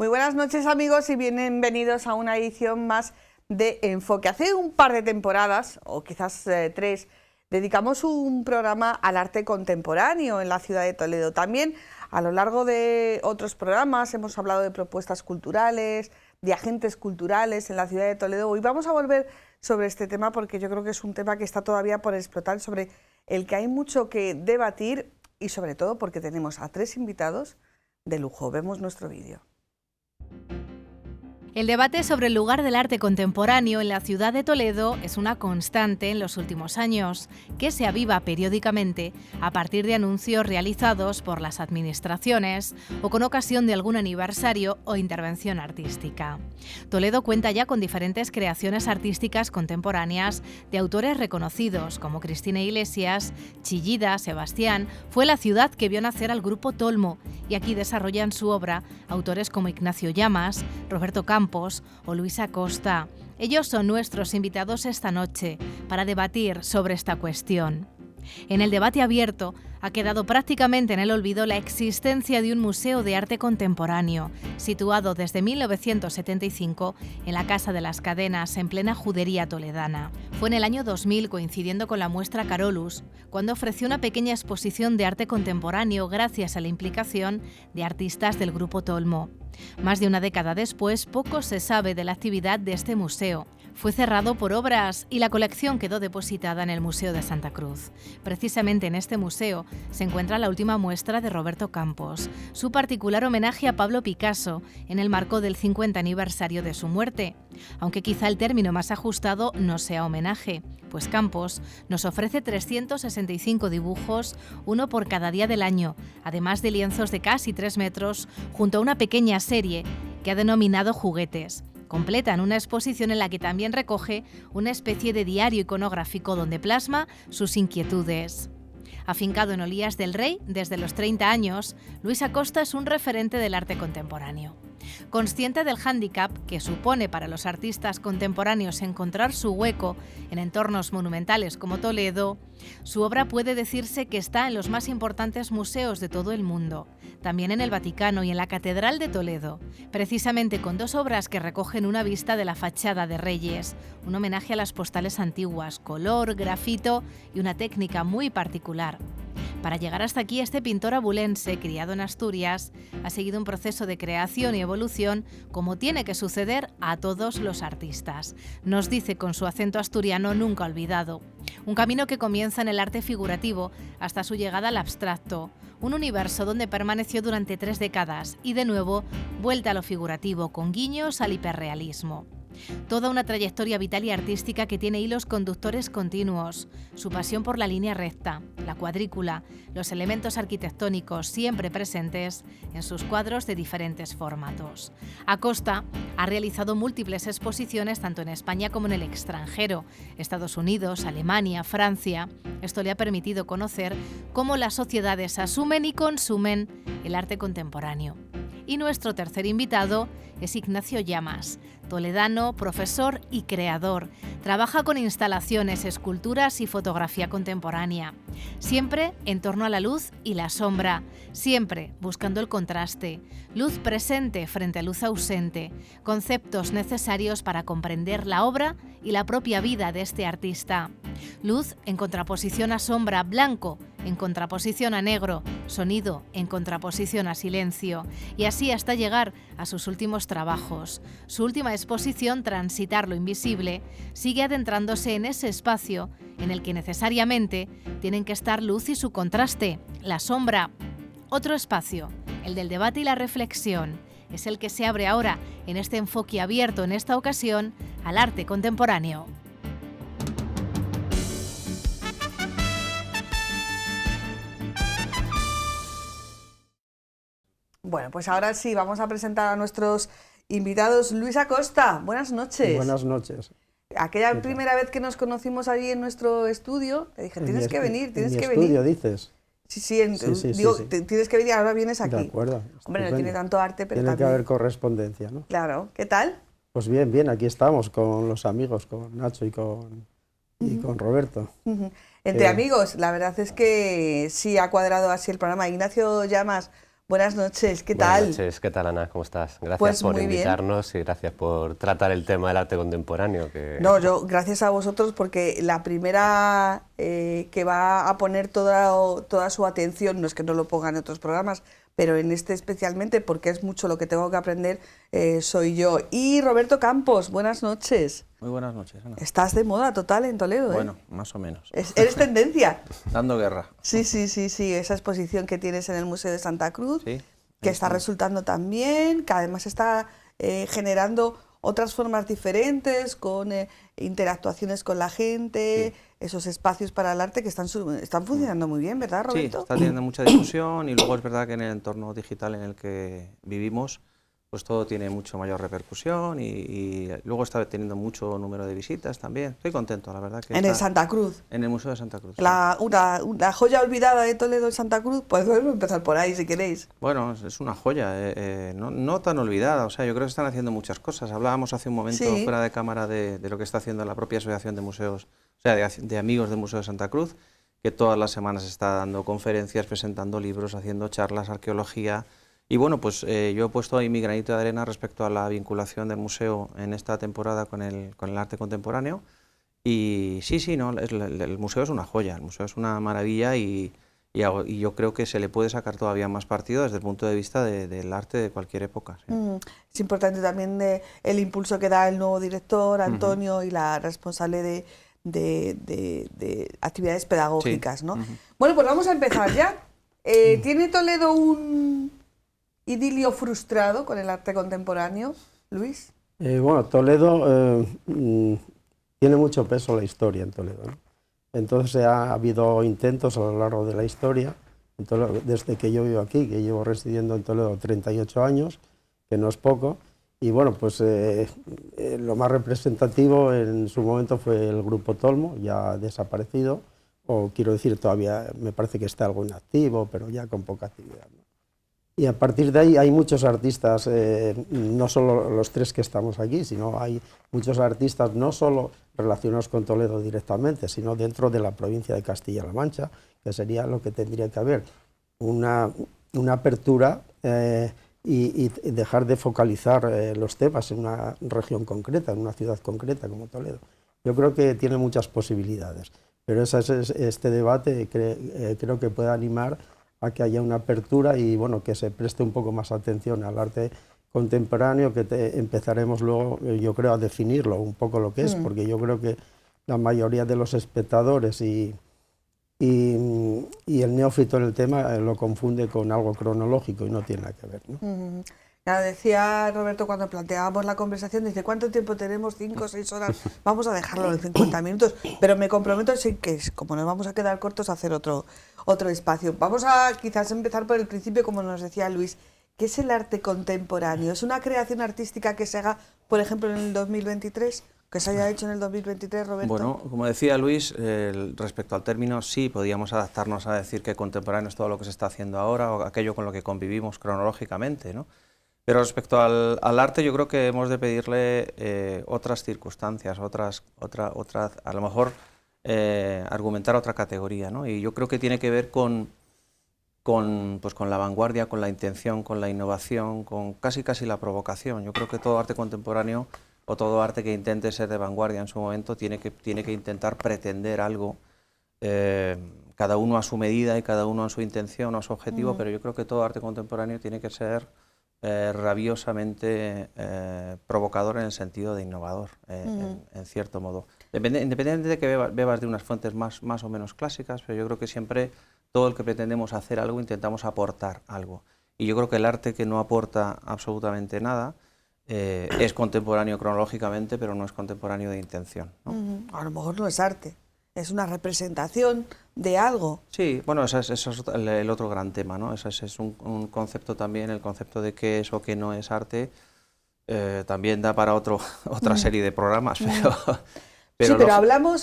Muy buenas noches, amigos, y bienvenidos a una edición más de Enfoque. Hace un par de temporadas, o quizás 3, dedicamos un programa al arte contemporáneo en la ciudad de Toledo. También a lo largo de otros programas hemos hablado de propuestas culturales, de agentes culturales en la ciudad de Toledo. Hoy vamos a volver sobre este tema porque yo creo que es un tema que está todavía por explotar, sobre el que hay mucho que debatir y sobre todo porque tenemos a 3 invitados de lujo. Vemos nuestro vídeo. El debate sobre el lugar del arte contemporáneo en la ciudad de Toledo es una constante en los últimos años, que se aviva periódicamente a partir de anuncios realizados por las administraciones o con ocasión de algún aniversario o intervención artística. Toledo cuenta ya con diferentes creaciones artísticas contemporáneas de autores reconocidos como Cristina Iglesias, Chillida, Sebastián. Fue la ciudad que vio nacer al grupo Tolmo y aquí desarrollan su obra autores como Ignacio Llamas, Roberto Campos o Luisa Costa. Ellos son nuestros invitados esta noche para debatir sobre esta cuestión. En el debate abierto ha quedado prácticamente en el olvido la existencia de un museo de arte contemporáneo, situado desde 1975 en la Casa de las Cadenas, en plena judería toledana. Fue en el año 2000, coincidiendo con la muestra Carolus, cuando ofreció una pequeña exposición de arte contemporáneo gracias a la implicación de artistas del grupo Tolmo. Más de una década después, poco se sabe de la actividad de este museo. Fue cerrado por obras y la colección quedó depositada en el Museo de Santa Cruz. Precisamente en este museo se encuentra la última muestra de Roberto Campos, su particular homenaje a Pablo Picasso en el marco del 50 aniversario de su muerte. Aunque quizá el término más ajustado no sea homenaje, pues Campos nos ofrece 365 dibujos, uno por cada día del año, además de lienzos de casi 3 metros, junto a una pequeña serie que ha denominado Juguetes. Completan una exposición en la que también recoge una especie de diario iconográfico donde plasma sus inquietudes. Afincado en Olías del Rey desde los 30 años, Luis Acosta es un referente del arte contemporáneo. Consciente del hándicap que supone para los artistas contemporáneos encontrar su hueco en entornos monumentales como Toledo, su obra puede decirse que está en los más importantes museos de todo el mundo, también en el Vaticano y en la Catedral de Toledo, precisamente con 2 obras que recogen una vista de la fachada de Reyes, un homenaje a las postales antiguas, color, grafito y una técnica muy particular. Para llegar hasta aquí, este pintor abulense, criado en Asturias, ha seguido un proceso de creación y evolución como tiene que suceder a todos los artistas. Nos dice con su acento asturiano nunca olvidado. Un camino que comienza en el arte figurativo hasta su llegada al abstracto, un universo donde permaneció durante 3 décadas y de nuevo vuelta a lo figurativo con guiños al hiperrealismo. Toda una trayectoria vital y artística que tiene hilos conductores continuos, su pasión por la línea recta, la cuadrícula, los elementos arquitectónicos siempre presentes en sus cuadros de diferentes formatos. Acosta ha realizado múltiples exposiciones tanto en España como en el extranjero, Estados Unidos, Alemania, Francia. Esto le ha permitido conocer cómo las sociedades asumen y consumen el arte contemporáneo. Y nuestro tercer invitado es Ignacio Llamas, toledano, profesor y creador. Trabaja con instalaciones, esculturas y fotografía contemporánea, siempre en torno a la luz y la sombra, siempre buscando el contraste, luz presente frente a luz ausente, conceptos necesarios para comprender la obra y la propia vida de este artista. Luz en contraposición a sombra, blanco en contraposición a negro, sonido en contraposición a silencio, y así hasta llegar a sus últimos trabajos. Su última exposición, Transitar lo invisible, sigue adentrándose en ese espacio en el que necesariamente tienen que estar luz y su contraste, la sombra. Otro espacio, el del debate y la reflexión, es el que se abre ahora en este enfoque abierto, en esta ocasión, al arte contemporáneo. Bueno, pues ahora sí, vamos a presentar a nuestros invitados. Luis Acosta, buenas noches. Buenas noches. Aquella primera vez que nos conocimos allí en nuestro estudio, te dije, tienes que venir, tienes que venir. ¿En mi estudio dices? Sí, digo, tienes que venir, ahora vienes aquí. De acuerdo. Hombre, no tiene tanto arte, pero tiene también... que haber correspondencia, ¿no? Claro, ¿qué tal? Pues bien, bien, aquí estamos con los amigos, con Nacho y con Roberto. Entre amigos, la verdad es que sí ha cuadrado así el programa. Ignacio Llamas, Buenas noches, ¿qué Buenas tal? noches, ¿qué tal, Ana? ¿Cómo estás? Gracias Pues por muy bien. invitarnos y gracias por tratar el tema del arte contemporáneo. No, gracias a vosotros, porque la primera que va a poner toda su atención, no es que no lo ponga en otros programas, pero en este especialmente, porque es mucho lo que tengo que aprender, soy yo. Y Roberto Campos, buenas noches. Muy buenas noches, Ana. Estás de moda total en Toledo, ¿eh? Bueno, más o menos. Eres tendencia. Dando guerra. Sí, esa exposición que tienes en el Museo de Santa Cruz, Sí. que está resultando también, que además está generando otras formas diferentes, con interactuaciones con la gente, esos espacios para el arte que están funcionando muy bien, ¿verdad, Roberto? Sí, está teniendo mucha discusión y luego es verdad que en el entorno digital en el que vivimos, pues todo tiene mucho mayor repercusión y luego está teniendo mucho número de visitas también. Estoy contento, la verdad. Que En el Santa Cruz. En el Museo de Santa Cruz. Una joya olvidada de Toledo en Santa Cruz, pues podemos empezar por ahí si queréis. Bueno, es una joya, no tan olvidada, o sea, yo creo que están haciendo muchas cosas. Hablábamos hace un momento fuera de cámara de lo que está haciendo la propia Asociación de Museos, o sea, de amigos del Museo de Santa Cruz, que todas las semanas está dando conferencias, presentando libros, haciendo charlas, arqueología. Y bueno, pues yo he puesto ahí mi granito de arena respecto a la vinculación del museo en esta temporada con el arte contemporáneo. Y sí, no, el museo es una joya, el museo es una maravilla y yo creo que se le puede sacar todavía más partido desde el punto de vista del arte de cualquier época. Sí. Es importante también el impulso que da el nuevo director, Antonio, y la responsable de actividades pedagógicas, ¿no? Bueno, pues vamos a empezar ya. ¿Tiene Toledo un idilio frustrado con el arte contemporáneo, Luis? Bueno, Toledo tiene mucho peso la historia en Toledo, ¿no? Entonces ha habido intentos a lo largo de la historia, desde que yo vivo aquí, que llevo residiendo en Toledo 38 años, que no es poco, y bueno, pues lo más representativo en su momento fue el Grupo Tolmo, ya desaparecido, o quiero decir, todavía me parece que está algo inactivo, pero ya con poca actividad, ¿no? Y a partir de ahí hay muchos artistas, no solo los tres que estamos aquí, sino hay muchos artistas no solo relacionados con Toledo directamente, sino dentro de la provincia de Castilla-La Mancha, que sería lo que tendría que haber, una apertura y dejar de focalizar los temas en una región concreta, en una ciudad concreta como Toledo. Yo creo que tiene muchas posibilidades, pero este debate creo que puede animar a que haya una apertura y bueno, que se preste un poco más atención al arte contemporáneo, que empezaremos luego, yo creo, a definirlo un poco lo que es, porque yo creo que la mayoría de los espectadores y el neófito en el tema lo confunde con algo cronológico y no tiene nada que ver, ¿no? Ya decía Roberto cuando planteábamos la conversación, dice, ¿cuánto tiempo tenemos? 5 o 6 horas, vamos a dejarlo en 50 minutos, pero me comprometo que como nos vamos a quedar cortos, a hacer otro espacio. Vamos a quizás empezar por el principio, como nos decía Luis. ¿Qué es el arte contemporáneo? ¿Es una creación artística que se haga, por ejemplo, en el 2023? ¿Que se haya hecho en el 2023, Roberto? Bueno, como decía Luis, respecto al término, sí, podíamos adaptarnos a decir que contemporáneo es todo lo que se está haciendo ahora o aquello con lo que convivimos cronológicamente, ¿no? Pero respecto al arte, yo creo que hemos de pedirle otras circunstancias, a lo mejor argumentar otra categoría, ¿no? Y yo creo que tiene que ver con la vanguardia, con la intención, con la innovación, con casi la provocación. Yo creo que todo arte contemporáneo o todo arte que intente ser de vanguardia en su momento tiene que intentar pretender algo, cada uno a su medida y cada uno a su intención o a su objetivo, pero yo creo que todo arte contemporáneo tiene que ser rabiosamente provocador en el sentido de innovador, en cierto modo. Independientemente de que bebas de unas fuentes más o menos clásicas, pero yo creo que siempre todo el que pretendemos hacer algo intentamos aportar algo. Y yo creo que el arte que no aporta absolutamente nada es contemporáneo cronológicamente, pero no es contemporáneo de intención, ¿no? A lo mejor no es arte, es una representación de algo. Sí, bueno, ese es el otro gran tema, ¿no? Ese es un concepto también, el concepto de qué es o qué no es arte, también da para otra serie de programas, pero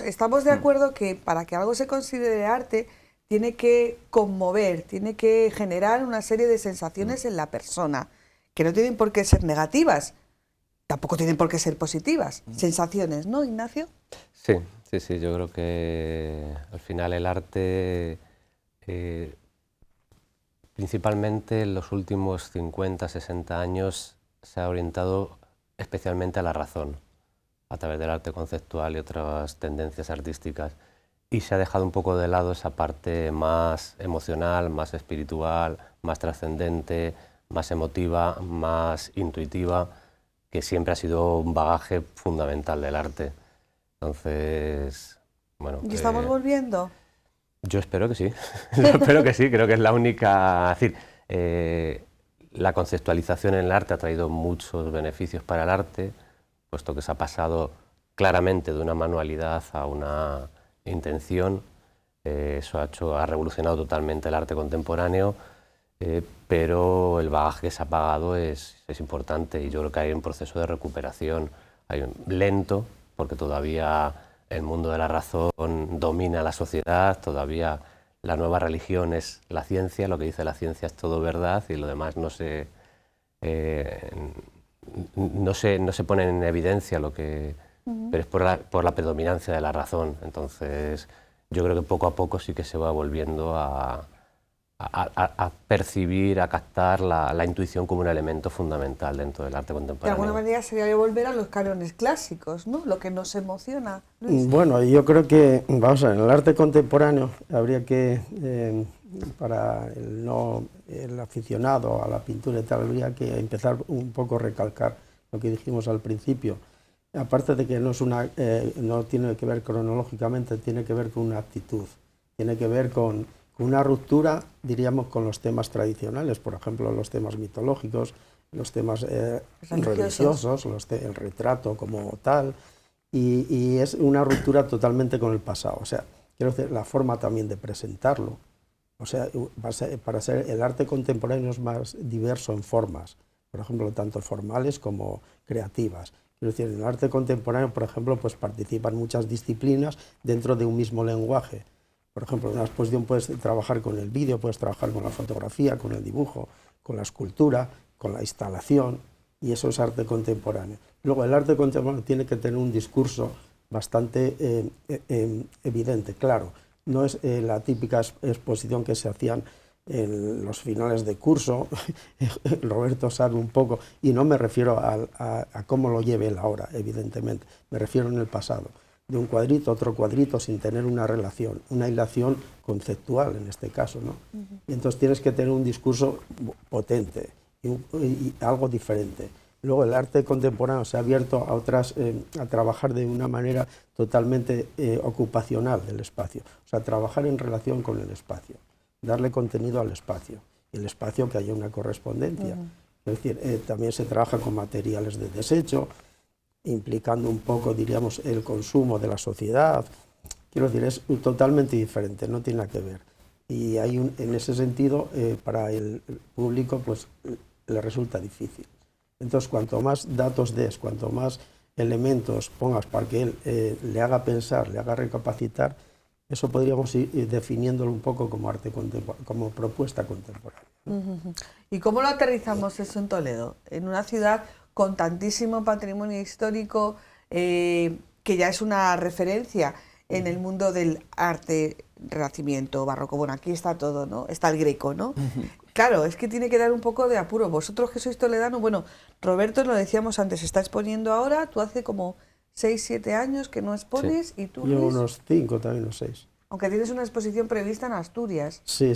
estamos de acuerdo que para que algo se considere arte, tiene que conmover, tiene que generar una serie de sensaciones en la persona, que no tienen por qué ser negativas, tampoco tienen por qué ser positivas. Sensaciones, ¿no, Ignacio? Sí, yo creo que al final el arte principalmente en los últimos 50, 60 años se ha orientado especialmente a la razón, a través del arte conceptual y otras tendencias artísticas, y se ha dejado un poco de lado esa parte más emocional, más espiritual, más trascendente, más emotiva, más intuitiva, que siempre ha sido un bagaje fundamental del arte. Entonces, bueno... ¿Y estamos volviendo? Yo espero que sí, yo espero que sí, creo que es la única... Es decir, la conceptualización en el arte ha traído muchos beneficios para el arte, puesto que se ha pasado claramente de una manualidad a una intención. Eso ha revolucionado totalmente el arte contemporáneo, pero el bagaje que se ha pagado es importante, y yo creo que hay un proceso de recuperación, lento, porque todavía el mundo de la razón domina la sociedad, todavía la nueva religión es la ciencia, lo que dice la ciencia es todo verdad, y lo demás no se pone en evidencia, pero es por la predominancia de la razón. Entonces yo creo que poco a poco sí que se va volviendo a percibir, a captar la intuición como un elemento fundamental dentro del arte contemporáneo. De alguna manera sería volver a los cánones clásicos, ¿no? Lo que nos emociona, Luis. Bueno, yo creo que, vamos a ver, en el arte contemporáneo habría que, para el aficionado a la pintura y tal, habría que empezar un poco a recalcar lo que dijimos al principio. Aparte de que no tiene que ver cronológicamente, tiene que ver con una actitud, tiene que ver con una ruptura, diríamos, con los temas tradicionales, por ejemplo, los temas mitológicos, los temas religiosos, el retrato como tal, y es una ruptura totalmente con el pasado. O sea, quiero decir, la forma también de presentarlo. O sea, para ser el arte contemporáneo es más diverso en formas, por ejemplo, tanto formales como creativas. Quiero decir, en el arte contemporáneo, por ejemplo, pues participan muchas disciplinas dentro de un mismo lenguaje. Por ejemplo, en una exposición puedes trabajar con el vídeo, puedes trabajar con la fotografía, con el dibujo, con la escultura, con la instalación, y eso es arte contemporáneo. Luego, el arte contemporáneo tiene que tener un discurso bastante evidente, claro. No es la típica exposición que se hacían en los finales de curso, Roberto sabe un poco, y no me refiero a cómo lo lleve él ahora, evidentemente, me refiero en el pasado. De un cuadrito a otro cuadrito sin tener una relación, una hilación conceptual en este caso, ¿no? Y entonces tienes que tener un discurso potente y algo diferente. Luego el arte contemporáneo se ha abierto a trabajar de una manera totalmente ocupacional del espacio, o sea, trabajar en relación con el espacio, darle contenido al espacio, y el espacio que haya una correspondencia. Es decir, también se trabaja con materiales de desecho, implicando un poco, diríamos, el consumo de la sociedad. Quiero decir, es totalmente diferente, no tiene nada que ver. Y hay en ese sentido, para el público, pues le resulta difícil. Entonces, cuanto más datos des, cuanto más elementos pongas para que él le haga pensar, le haga recapacitar, eso podríamos ir definiéndolo un poco como arte contemporáneo, como propuesta contemporánea. ¿Y cómo lo aterrizamos eso en Toledo? En una ciudad con tantísimo patrimonio histórico, que ya es una referencia en el mundo del arte renacimiento, barroco. Bueno, aquí está todo, ¿no? Está el Greco, ¿no? Claro, es que tiene que dar un poco de apuro. Vosotros que sois toledanos, bueno, Roberto, lo decíamos antes, está exponiendo ahora, tú hace como 6, 7 años que no expones, sí. Y tú, yo Luis, unos 5, también unos 6. Aunque tienes una exposición prevista en Asturias. Sí.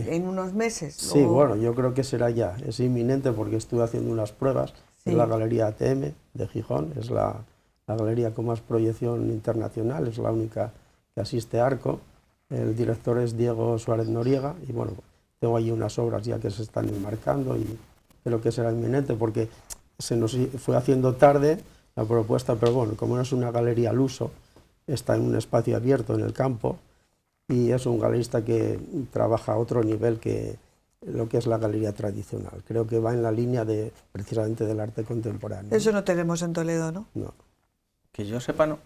En unos meses. Sí, luego... bueno, yo creo que será ya, es inminente porque estuve haciendo unas pruebas. Sí. En la Galería ATM de Gijón, es la galería con más proyección internacional, es la única que asiste a Arco. El director es Diego Suárez Noriega y bueno, tengo allí unas obras ya que se están enmarcando y creo que será inminente porque se nos fue haciendo tarde la propuesta, pero bueno, como no es una galería al uso, está en un espacio abierto en el campo y es un galerista que trabaja a otro nivel que lo que es la galería tradicional. Creo que va en la línea precisamente del arte contemporáneo. Eso no tenemos en Toledo, ¿no? No. Que yo sepa, no.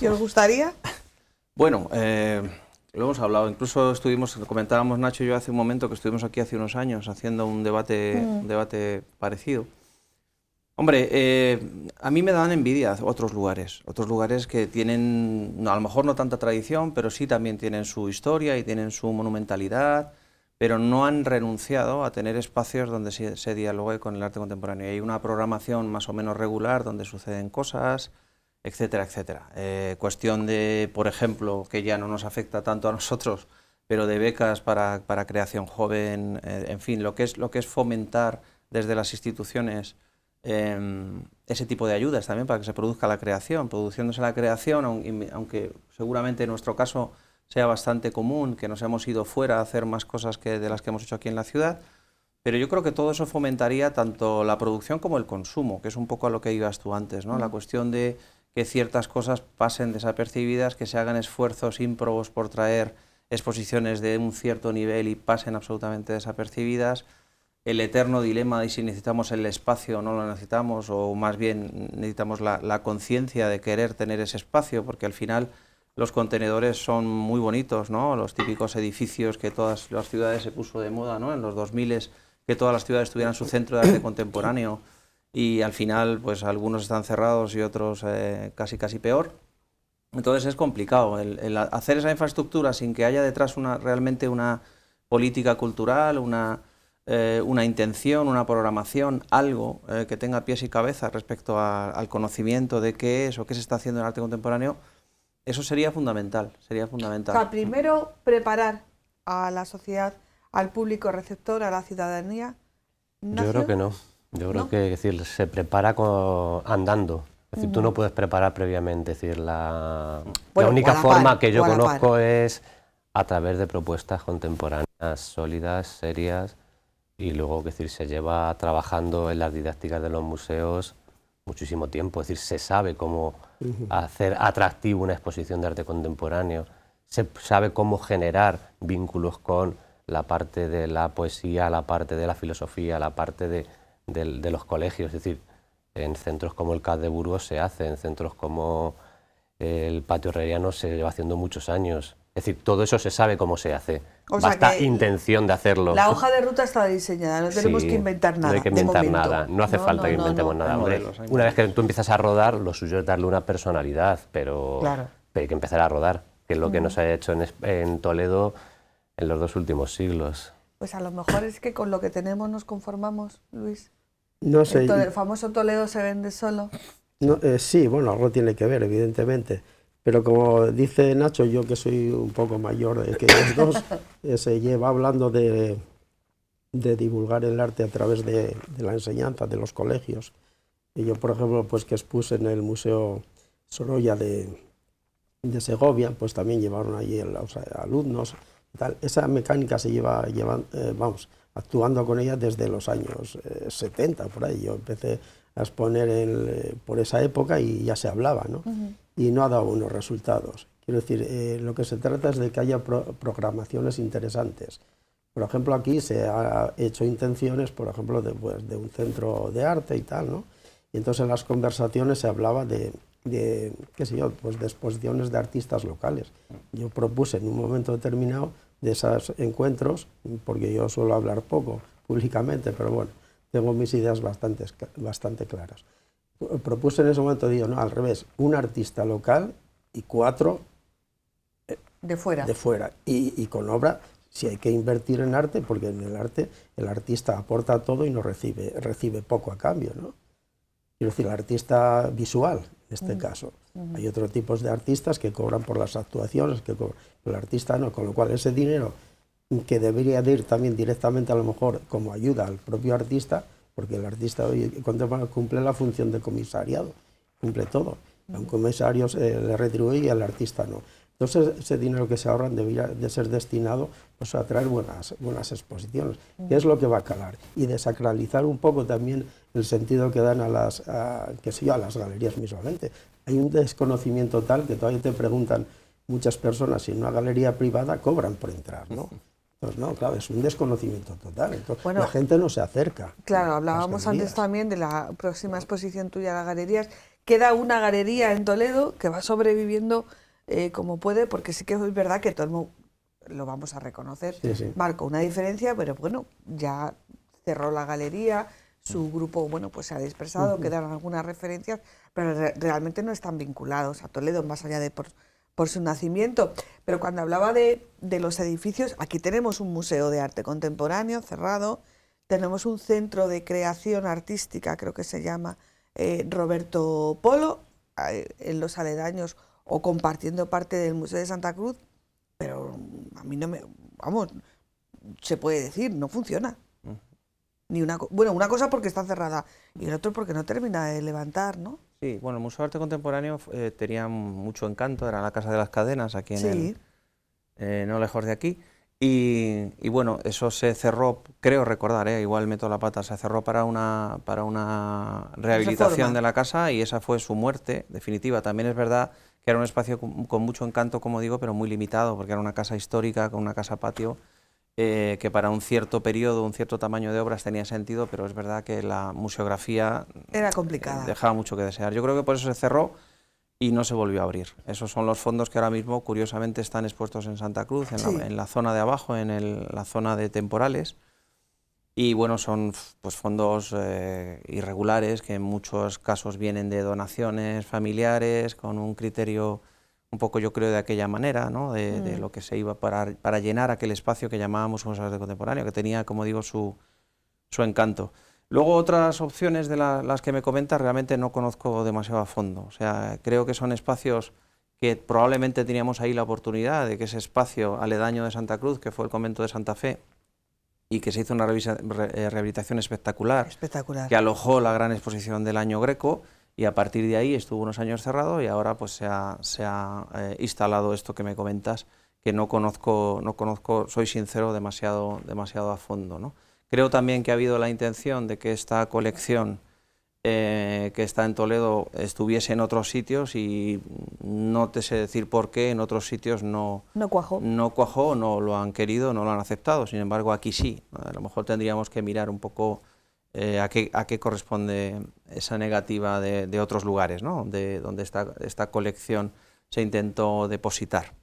¿Y os gustaría? Bueno, lo hemos hablado, incluso comentábamos Nacho y yo hace un momento que estuvimos aquí hace unos años haciendo un debate parecido. Hombre, a mí me dan envidia otros lugares que tienen, a lo mejor no tanta tradición, pero sí también tienen su historia y tienen su monumentalidad, pero no han renunciado a tener espacios donde se dialogue con el arte contemporáneo. Hay una programación más o menos regular donde suceden cosas, etcétera, etcétera. Cuestión de, por ejemplo, que ya no nos afecta tanto a nosotros, pero de becas para creación joven, en fin, lo que es fomentar desde las instituciones ese tipo de ayudas también para que se produzca la creación. Produciéndose la creación, aunque seguramente en nuestro caso sea bastante común, que nos hemos ido fuera a hacer más cosas de las que hemos hecho aquí en la ciudad, pero yo creo que todo eso fomentaría tanto la producción como el consumo, que es un poco a lo que ibas tú antes, ¿no? La cuestión de que ciertas cosas pasen desapercibidas, que se hagan esfuerzos ímprobos por traer exposiciones de un cierto nivel y pasen absolutamente desapercibidas, el eterno dilema de si necesitamos el espacio o no lo necesitamos, o más bien necesitamos la conciencia de querer tener ese espacio, porque al final los contenedores son muy bonitos, ¿no? Los típicos edificios que todas las ciudades se puso de moda, ¿no? En los 2000 que todas las ciudades tuvieran su centro de arte contemporáneo, y al final pues algunos están cerrados y otros casi peor. Entonces es complicado el hacer esa infraestructura sin que haya detrás realmente una política cultural, una intención, una programación, algo que tenga pies y cabeza respecto al conocimiento de qué es o qué se está haciendo en el arte contemporáneo. Eso sería fundamental, sería fundamental. O sea, primero preparar a la sociedad, al público receptor, a la ciudadanía. Yo creo que no. Yo creo que se prepara andando. Es decir, tú no puedes preparar previamente. Es decir, la única forma que yo conozco es a través de propuestas contemporáneas sólidas, serias, y luego, es decir, se lleva trabajando en las didácticas de los museos muchísimo tiempo. Es decir, se sabe cómo hacer atractivo una exposición de arte contemporáneo, se sabe cómo generar vínculos con la parte de la poesía, la parte de la filosofía, la parte de los colegios. Es decir, en centros como el CAD de Burgos se hace, en centros como el Patio Herreriano se lleva haciendo muchos años. Es decir, todo eso se sabe cómo se hace. Basta intención de hacerlo. La hoja de ruta está diseñada, no tenemos que inventar nada. No hay que inventar nada, no hace falta que inventemos nada. Hombre, una vez que tú empiezas a rodar, lo suyo es darle una personalidad, pero hay que empezar a rodar, que es lo que nos ha hecho en Toledo en los 2 últimos siglos. Pues a lo mejor es que con lo que tenemos nos conformamos, Luis. No sé. El famoso Toledo se vende solo. No, sí, bueno, algo tiene que ver, evidentemente. Pero como dice Nacho, yo que soy un poco mayor que los dos, se lleva hablando de divulgar el arte a través de la enseñanza, de los colegios. Y yo, por ejemplo, pues que expuse en el Museo Sorolla de Segovia, pues también llevaron allí los alumnos. Tal. Esa mecánica se lleva actuando con ella desde los años 70, por ahí. Yo empecé a exponer por esa época y ya se hablaba, ¿no? Y no ha dado buenos resultados. Quiero decir, lo que se trata es de que haya programaciones interesantes. Por ejemplo, aquí se ha hecho intenciones, por ejemplo, de un centro de arte y tal, ¿no? Y entonces en las conversaciones se hablaba de qué sé yo, pues de exposiciones de artistas locales. Yo propuse en un momento determinado de esos encuentros, porque yo suelo hablar poco públicamente, pero bueno, tengo mis ideas bastante claras. Propuse en ese momento, digo, no, al revés, un artista local y 4 de fuera. Y con obra, si hay que invertir en arte, porque en el arte el artista aporta todo y no recibe poco a cambio, ¿no? Quiero decir, el artista visual, en este caso. Hay otros tipos de artistas que cobran por las actuaciones, el artista no, con lo cual ese dinero que debería de ir también directamente a lo mejor como ayuda al propio artista, porque el artista hoy cumple la función de comisariado, cumple todo. A un comisario le retribuye y al artista no. Entonces ese dinero que se ahorran debería de ser destinado pues, a traer buenas exposiciones, que es lo que va a calar, y desacralizar un poco también el sentido que dan a las galerías mismamente. Hay un desconocimiento tal que todavía te preguntan muchas personas si en una galería privada cobran por entrar, ¿no? Pues no, claro, es un desconocimiento total. Entonces, bueno, la gente no se acerca. Claro, hablábamos antes también de la próxima exposición tuya de galerías. Queda una galería en Toledo que va sobreviviendo como puede, porque sí que es verdad que todo el mundo, lo vamos a reconocer, marcó una diferencia, pero bueno, ya cerró la galería, su grupo, bueno, pues se ha dispersado, quedaron algunas referencias, pero realmente no están vinculados a Toledo, más allá de por por su nacimiento. Pero cuando hablaba de los edificios, aquí tenemos un museo de arte contemporáneo cerrado, tenemos un centro de creación artística, creo que se llama Roberto Polo, en los aledaños o compartiendo parte del Museo de Santa Cruz, pero a mí no me... Vamos, se puede decir, no funciona. Ni una cosa porque está cerrada y el otro porque no termina de levantar, ¿no? Sí, bueno, el Museo de Arte Contemporáneo tenía mucho encanto, era la Casa de las Cadenas, aquí en no lejos de aquí, y bueno, eso se cerró, creo recordar, igual meto la pata, se cerró para una rehabilitación de la casa y esa fue su muerte definitiva. También es verdad que era un espacio con mucho encanto, como digo, pero muy limitado, porque era una casa histórica, con una casa patio, que para un cierto periodo, un cierto tamaño de obras tenía sentido, pero es verdad que la museografía era complicada, dejaba mucho que desear. Yo creo que por eso se cerró y no se volvió a abrir. Esos son los fondos que ahora mismo, curiosamente, están expuestos en Santa Cruz, en la zona de abajo, la zona de temporales, y bueno, son pues fondos irregulares que en muchos casos vienen de donaciones familiares, con un criterio un poco, yo creo, de aquella manera, ¿no? De lo que se iba para llenar aquel espacio que llamábamos Museo de Arte Contemporáneo, que tenía, como digo, su encanto. Luego, otras opciones de las que me comentas realmente no conozco demasiado a fondo. O sea, creo que son espacios que probablemente teníamos ahí la oportunidad de que ese espacio aledaño de Santa Cruz, que fue el convento de Santa Fe, y que se hizo una rehabilitación espectacular, que alojó la gran exposición del Año Greco, y a partir de ahí estuvo unos años cerrado y ahora pues se ha instalado esto que me comentas, que no conozco, soy sincero, demasiado a fondo, ¿no? Creo también que ha habido la intención de que esta colección que está en Toledo estuviese en otros sitios y no te sé decir por qué en otros sitios no cuajó, no lo han querido, no lo han aceptado. Sin embargo, aquí sí. A lo mejor tendríamos que mirar un poco a qué corresponde esa negativa de otros lugares, ¿no? donde esta colección se intentó depositar.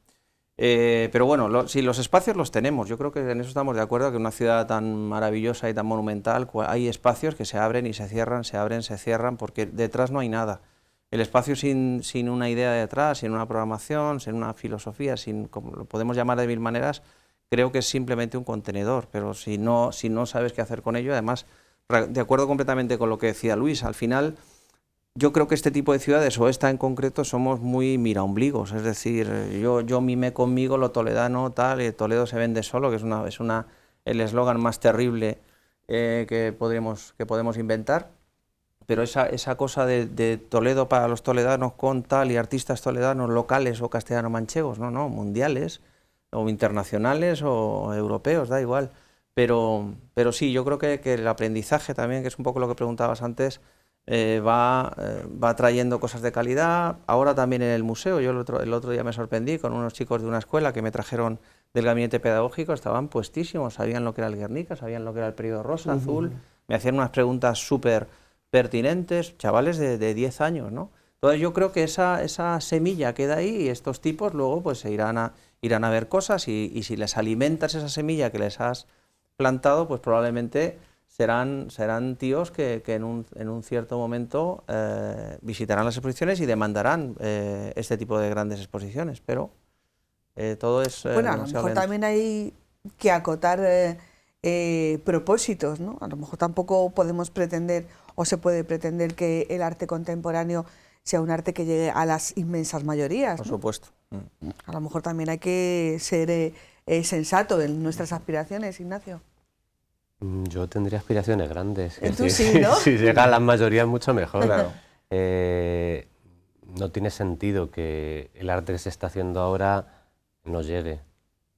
Pero bueno, sí, los espacios los tenemos. Yo creo que en eso estamos de acuerdo, que en una ciudad tan maravillosa y tan monumental hay espacios que se abren y se cierran, se abren, se cierran, porque detrás no hay nada. El espacio sin una idea detrás, sin una programación, sin una filosofía, como lo podemos llamar de mil maneras, creo que es simplemente un contenedor, pero si no sabes qué hacer con ello, además, de acuerdo completamente con lo que decía Luis, al final yo creo que este tipo de ciudades, o esta en concreto, somos muy miraombligos, es decir, yo mimé conmigo lo toledano, tal, y Toledo se vende solo, que es el eslogan más terrible que podemos inventar, pero esa cosa de Toledo para los toledanos con tal, y artistas toledanos locales o castellano-manchegos, no, mundiales, o internacionales o europeos, da igual, pero sí, yo creo que el aprendizaje también, que es un poco lo que preguntabas antes, va trayendo cosas de calidad. Ahora también en el museo, yo el otro día me sorprendí con unos chicos de una escuela que me trajeron del gabinete pedagógico, estaban puestísimos, sabían lo que era el Guernica, sabían lo que era el periodo rosa, azul, me hacían unas preguntas súper pertinentes, chavales de 10 años, ¿no? Entonces yo creo que esa semilla queda ahí y estos tipos luego pues se irán a ver cosas y si les alimentas esa semilla que les has plantado, pues probablemente serán tíos que en un cierto momento visitarán las exposiciones y demandarán este tipo de grandes exposiciones, pero todo es bueno, a lo mejor lento. También hay que acotar propósitos, ¿no? A lo mejor tampoco podemos pretender o se puede pretender que el arte contemporáneo sea un arte que llegue a las inmensas mayorías, ¿no? Por supuesto. A lo mejor también hay que ser sensato en nuestras aspiraciones, Ignacio. Yo tendría aspiraciones grandes. Tú sí, ¿no? Si llega a las mayorías, mucho mejor. Claro. No tiene sentido que el arte que se está haciendo ahora no llegue.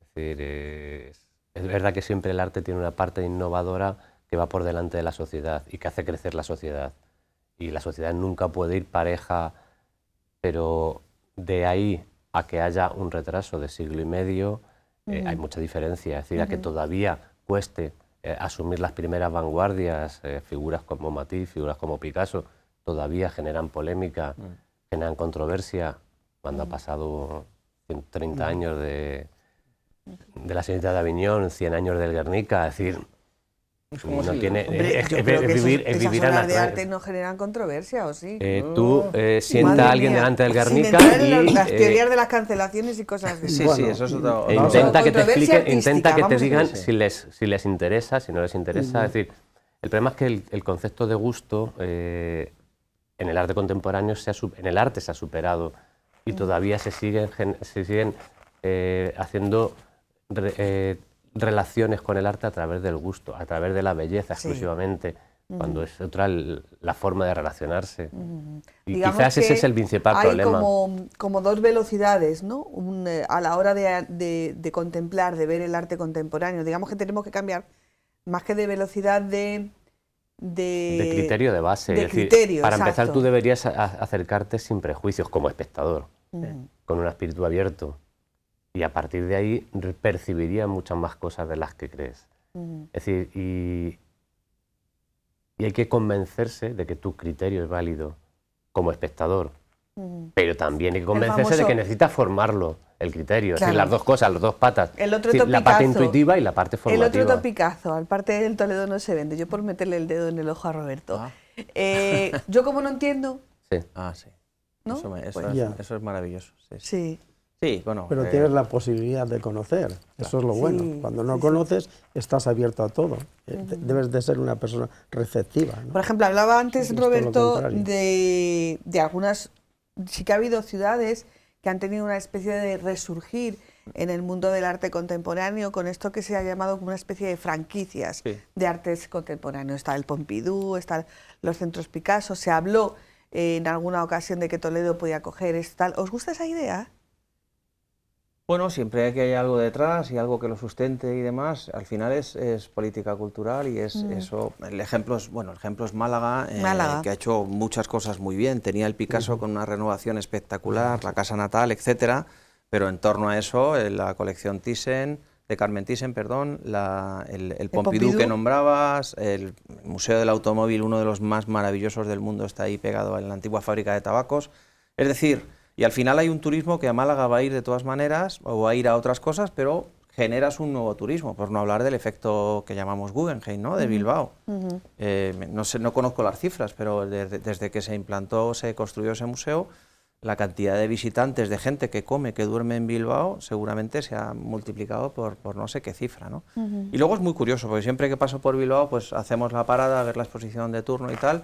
Es decir, es verdad que siempre el arte tiene una parte innovadora que va por delante de la sociedad y que hace crecer la sociedad. Y la sociedad nunca puede ir pareja, pero de ahí a que haya un retraso de siglo y medio, hay mucha diferencia. Es decir, a que todavía cueste asumir las primeras vanguardias, figuras como Matisse, figuras como Picasso, todavía generan polémica, generan controversia, cuando ha pasado 130 años de la señorita de Aviñón, 100 años del Guernica. Es decir, Es como no si- tiene, Hombre, es yo creo que vivir, esas vivir a obras de la arte no generan controversia, ¿o sí? tú sienta Madre a alguien mía. delante del Sin Guernica entrar en y las teorías de las cancelaciones y cosas de Sí, esas. sí, eso es otro... e otro- intenta que te Controversia expliquen, intenta que te artística, digan vamos a si les interesa, si no les interesa. Es decir, el problema es que el concepto de gusto en el arte contemporáneo en el arte se ha superado y todavía se siguen haciendo relaciones con el arte a través del gusto, a través de la belleza Sí. exclusivamente, cuando es otra la forma de relacionarse. Y Digamos quizás ese que es el principal hay problema. como dos velocidades, ¿no? A la hora de contemplar, de ver el arte contemporáneo. Digamos que tenemos que cambiar, más que de velocidad, de criterio de base. de es decir, criterio, para empezar, exacto. tú deberías acercarte sin prejuicios como espectador, con un espíritu abierto. Y a partir de ahí percibirías muchas más cosas de las que crees. Es decir, y hay que convencerse de que tu criterio es válido como espectador. Pero también hay que convencerse de famoso- que necesitas formarlo, el criterio. Es decir, Claro. las dos cosas, las dos patas. El otro Es decir, la parte topicazo. intuitiva y la parte El formativa. otro topicazo, al parte del Toledo no se vende. Yo por meterle el dedo en el ojo a Roberto. Ah. Yo como no entiendo, Sí. Ah, sí. ¿no? Eso Ya. eso es maravilloso. Sí, sí. Sí. Sí, bueno... Pero tienes la posibilidad de conocer, eso es lo bueno. Sí, Cuando no sí, sí. conoces, estás abierto a todo. Debes de ser una persona receptiva, ¿no? Por ejemplo, hablaba antes Sí, es todo lo Roberto contrario. de algunas, sí que ha habido ciudades que han tenido una especie de resurgir en el mundo del arte contemporáneo con esto que se ha llamado como una especie de franquicias Sí. de artes contemporáneos. Está el Pompidou, están los centros Picasso, se habló en alguna ocasión de que Toledo podía coger esto, tal. ¿Os gusta esa idea? Bueno, siempre hay que hay algo detrás y algo que lo sustente y demás. Al final es política cultural y es eso. El ejemplo es Málaga, Málaga. que ha hecho muchas cosas muy bien. Tenía el Picasso con una renovación espectacular, la Casa Natal, etcétera. Pero en torno a eso, la colección Thyssen, de Carmen Thyssen, perdón, el Pompidou que nombrabas, el Museo del Automóvil, uno de los más maravillosos del mundo, está ahí pegado en la antigua fábrica de tabacos. Es decir, y al final hay un turismo que a Málaga va a ir de todas maneras, o va a ir a otras cosas, pero generas un nuevo turismo, por no hablar del efecto que llamamos Guggenheim, ¿no?, de Bilbao. No sé, no conozco las cifras, pero desde que se implantó, se construyó ese museo, la cantidad de visitantes, de gente que come, que duerme en Bilbao, seguramente se ha multiplicado por no sé qué cifra, ¿no? Y luego es muy curioso, porque siempre que paso por Bilbao, pues hacemos la parada a ver la exposición de turno y tal,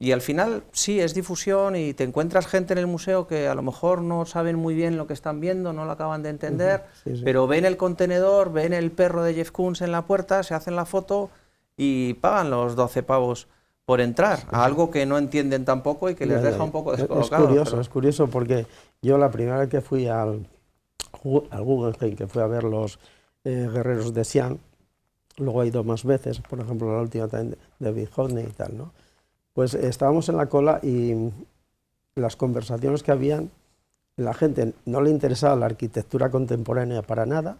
y al final sí, es difusión y te encuentras gente en el museo que a lo mejor no saben muy bien lo que están viendo, no lo acaban de entender, Sí, sí. pero ven el contenedor, ven el perro de Jeff Koons en la puerta, se hacen la foto y pagan los 12 pavos por entrar, a algo que no entienden tampoco y que les deja un poco descolocados. Es curioso porque yo la primera vez que fui al Guggenheim, que fui a ver los guerreros de Xi'an, luego he ido más veces, por ejemplo la última también de Hockney y tal, ¿no? Pues estábamos en la cola y las conversaciones que habían, la gente no le interesaba la arquitectura contemporánea para nada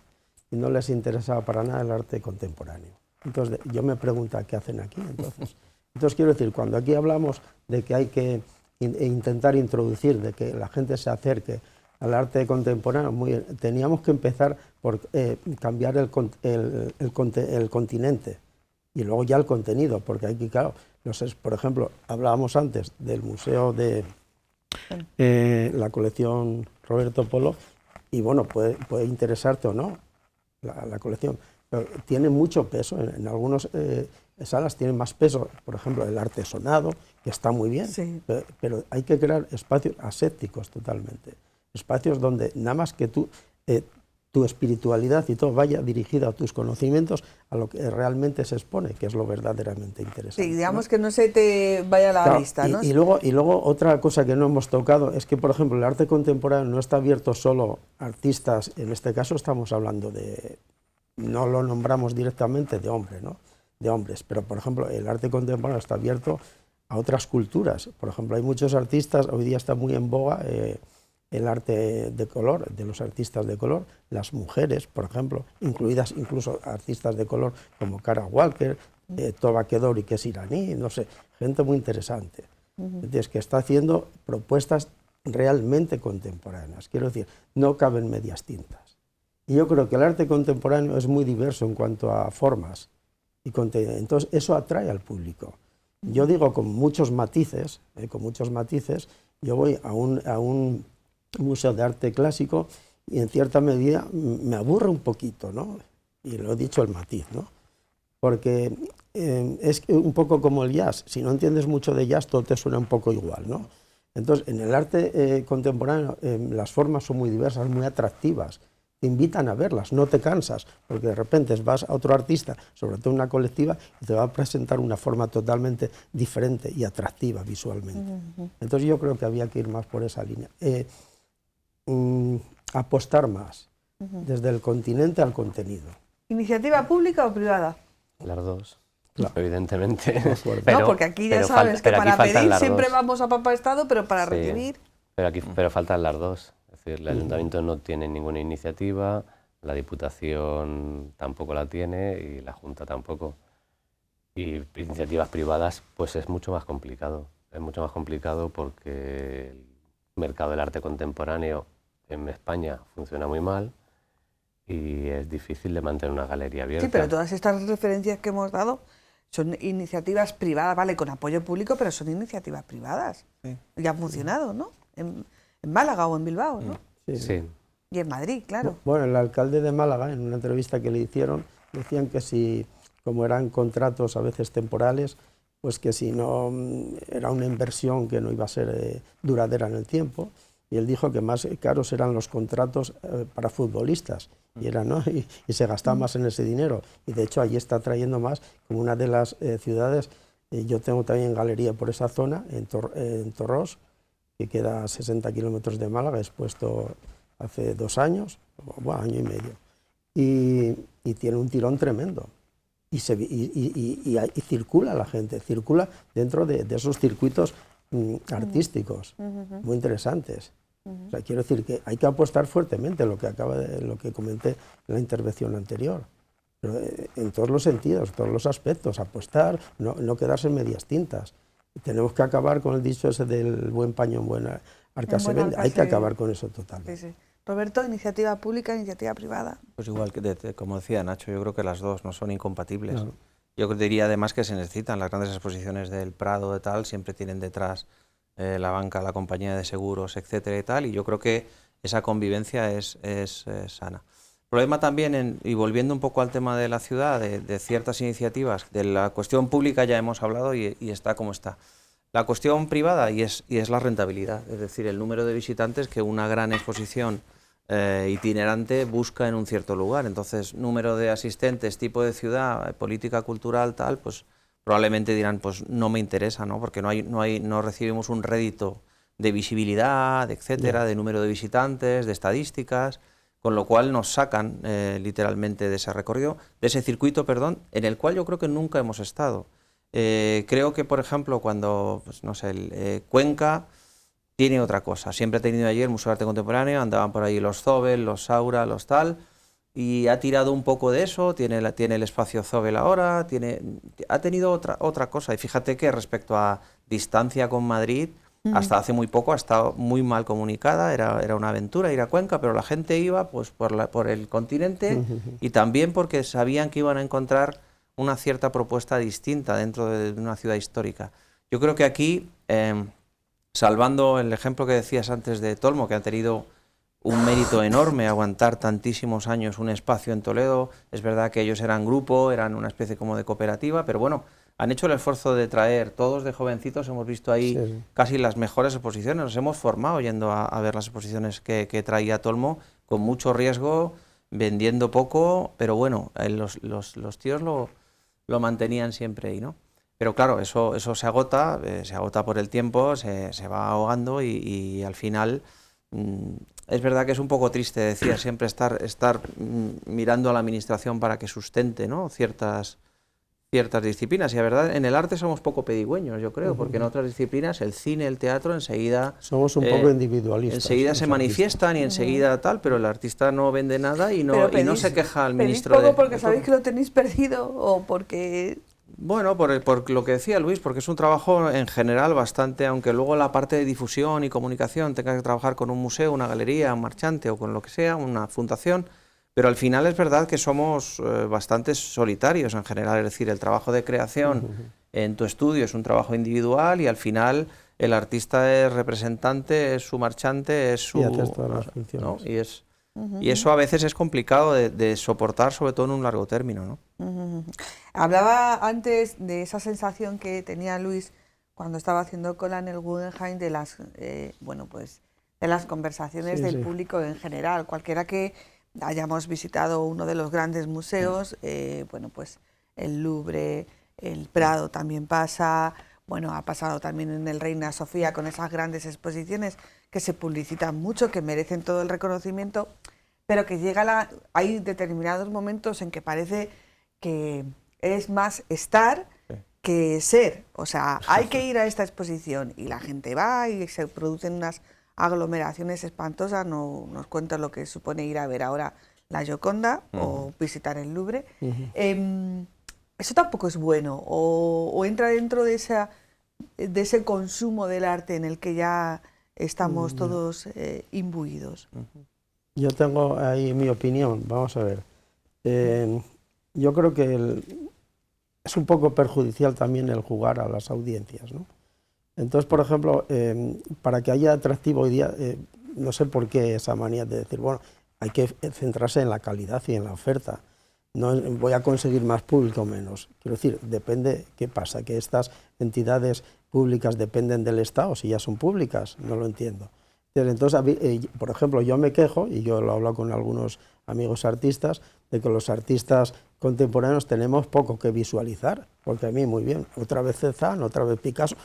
y no les interesaba para nada el arte contemporáneo. Entonces yo me preguntaba, ¿qué hacen aquí entonces? Entonces quiero decir, cuando aquí hablamos de que hay que intentar introducir, de que la gente se acerque al arte contemporáneo, teníamos que empezar por cambiar el continente y luego ya el contenido, porque aquí, claro, por ejemplo, hablábamos antes del museo de la colección Roberto Polo, y bueno, puede interesarte o no la colección, pero tiene mucho peso, en algunas salas tiene más peso, por ejemplo, el artesonado, que está muy bien, Sí. pero hay que crear espacios asépticos totalmente, espacios donde nada más que tu espiritualidad y todo vaya dirigida a tus conocimientos, a lo que realmente se expone, que es lo verdaderamente interesante. Sí, digamos, ¿no? que no se te vaya a la Claro, vista, ¿no? y luego otra cosa que no hemos tocado es que, por ejemplo, el arte contemporáneo no está abierto solo a artistas, en este caso estamos hablando no lo nombramos directamente de hombres, ¿no? De hombres, pero por ejemplo el arte contemporáneo está abierto a otras culturas. Por ejemplo, hay muchos artistas, hoy día está muy en boga el arte de color, de los artistas de color, las mujeres, por ejemplo, incluidas incluso artistas de color como Kara Walker, Toba Kedori, que es iraní, no sé, gente muy interesante. Es que está haciendo propuestas realmente contemporáneas. Quiero decir, no caben medias tintas. Y yo creo que el arte contemporáneo es muy diverso en cuanto a formas. Entonces eso atrae al público. Yo digo con muchos matices, yo voy a un museo de arte clásico y en cierta medida me aburre un poquito, ¿no? Y lo he dicho el matiz, ¿no? Porque es un poco como el jazz, si no entiendes mucho de jazz todo te suena un poco igual, ¿no? Entonces en el arte contemporáneo las formas son muy diversas, muy atractivas, te invitan a verlas, no te cansas, porque de repente vas a otro artista, sobre todo una colectiva, y te va a presentar una forma totalmente diferente y atractiva visualmente. Entonces yo creo que había que ir más por esa línea. Apostar más, desde el continente al contenido. ¿Iniciativa pública o privada? Las dos, Claro. evidentemente. No, porque aquí ya sabes que para pedir siempre vamos a Papá Estado, pero para recibir... Pero faltan las dos. Es decir, el Ayuntamiento no tiene ninguna iniciativa, la Diputación tampoco la tiene y la Junta tampoco. Y iniciativas privadas, pues es mucho más complicado. Es mucho más complicado porque el mercado del arte contemporáneo en España funciona muy mal y es difícil de mantener una galería abierta. Sí, pero todas estas referencias que hemos dado son iniciativas privadas, vale, con apoyo público, pero son iniciativas privadas. Sí. Y han funcionado, ¿no? En Málaga o en Bilbao, ¿no? Sí. Y en Madrid, claro. Bueno, el alcalde de Málaga, en una entrevista que le hicieron, decían que si, como eran contratos a veces temporales, pues que si no era una inversión que no iba a ser duradera en el tiempo, y él dijo que más caros eran los contratos para futbolistas, y se gastaba más en ese dinero, y de hecho allí está trayendo más, como una de las ciudades, yo tengo también galería por esa zona, en Torrós, que queda a 60 kilómetros de Málaga, expuesto hace 2 años, bueno, año y medio, y tiene un tirón tremendo. Y circula la gente, circula dentro de esos circuitos artísticos, muy interesantes. O sea, quiero decir que hay que apostar fuertemente, lo que comenté en la intervención anterior, pero en todos los sentidos, todos los aspectos, apostar, no quedarse en medias tintas. Tenemos que acabar con el dicho ese del buen paño en buena arca se vende, hay que acabar con eso totalmente. Sí, sí. Roberto, iniciativa pública, iniciativa privada. Pues igual que como decía Nacho, yo creo que las dos no son incompatibles. No. Yo diría además que se necesitan, las grandes exposiciones del Prado de tal, siempre tienen detrás la banca, la compañía de seguros, etcétera y tal, y yo creo que esa convivencia es sana. El problema también, y volviendo un poco al tema de la ciudad, de ciertas iniciativas, de la cuestión pública ya hemos hablado y está como está. La cuestión privada y es la rentabilidad, es decir, el número de visitantes que una gran exposición itinerante busca en un cierto lugar. Entonces, número de asistentes, tipo de ciudad, política cultural, tal, pues probablemente dirán, pues no me interesa, ¿no? Porque no recibimos un rédito de visibilidad, etcétera, de número de visitantes, de estadísticas, con lo cual nos sacan literalmente de ese recorrido, de ese circuito, perdón, en el cual yo creo que nunca hemos estado. Creo que, por ejemplo, cuando, pues, no sé, Cuenca tiene otra cosa. Siempre ha tenido allí el Museo de Arte Contemporáneo, andaban por ahí los Zobel, los Saura, los tal, y ha tirado un poco de eso, tiene el espacio Zobel ahora, ha tenido otra cosa. Y fíjate que respecto a distancia con Madrid, hasta hace muy poco ha estado muy mal comunicada, era una aventura ir a Cuenca, pero la gente iba pues por el continente y también porque sabían que iban a encontrar una cierta propuesta distinta dentro de una ciudad histórica. Yo creo que aquí, salvando el ejemplo que decías antes de Tolmo, que ha tenido un mérito enorme aguantar tantísimos años un espacio en Toledo, es verdad que ellos eran grupo, eran una especie como de cooperativa, pero bueno, han hecho el esfuerzo de traer, todos de jovencitos, hemos visto ahí casi las mejores exposiciones, nos hemos formado yendo a ver las exposiciones que traía Tolmo, con mucho riesgo, vendiendo poco, pero bueno, los tíos lo mantenían siempre ahí, ¿no? Pero claro, eso se agota por el tiempo, se va ahogando y al final es verdad que es un poco triste, decía, siempre estar mirando a la administración para que sustente, ¿no? ciertas disciplinas. Y la verdad, en el arte somos poco pedigüeños, yo creo, porque en otras disciplinas, el cine, el teatro, enseguida... Somos un poco individualistas. Enseguida se manifiestan y enseguida tal, pero el artista no vende nada y no se queja al ministro de... porque sabéis que lo tenéis perdido o porque... Bueno, por lo que decía Luis, porque es un trabajo en general bastante, aunque luego la parte de difusión y comunicación tenga que trabajar con un museo, una galería, un marchante o con lo que sea, una fundación, Pero al final es verdad que somos bastante solitarios en general, es decir, el trabajo de creación en tu estudio es un trabajo individual y al final el artista es representante, es su marchante, es su... Y haces todas las funciones. ¿no? Y eso a veces es complicado de soportar, sobre todo en un largo término, ¿no? Hablaba antes de esa sensación que tenía Luis cuando estaba haciendo cola en el Guggenheim de las, bueno, pues, de las conversaciones del público en general. Cualquiera que hayamos visitado uno de los grandes museos, bueno, pues el Louvre, el Prado también pasa, bueno, ha pasado también en el Reina Sofía con esas grandes exposiciones que se publicitan mucho, que merecen todo el reconocimiento, pero que hay determinados momentos en que parece que es más estar que ser. O sea, hay que ir a esta exposición y la gente va y se producen unas aglomeraciones espantosas. No nos cuentan lo que supone ir a ver ahora la Gioconda o visitar el Louvre. Eso tampoco es bueno, o entra dentro de ese consumo del arte en el que ya estamos todos imbuidos. Yo tengo ahí mi opinión, vamos a ver. Yo creo que es un poco perjudicial también el jugar a las audiencias, ¿no? Entonces, por ejemplo, para que haya atractivo hoy día, no sé por qué esa manía de decir, bueno, hay que centrarse en la calidad y en la oferta. No voy a conseguir más público o menos. Quiero decir, depende, ¿qué pasa? Que estas entidades públicas dependen del Estado, si ya son públicas, no lo entiendo. Entonces, por ejemplo, yo me quejo, y yo lo hablo con algunos amigos artistas, de que los artistas contemporáneos tenemos poco que visualizar, porque a mí muy bien, otra vez Cézanne, otra vez Picasso,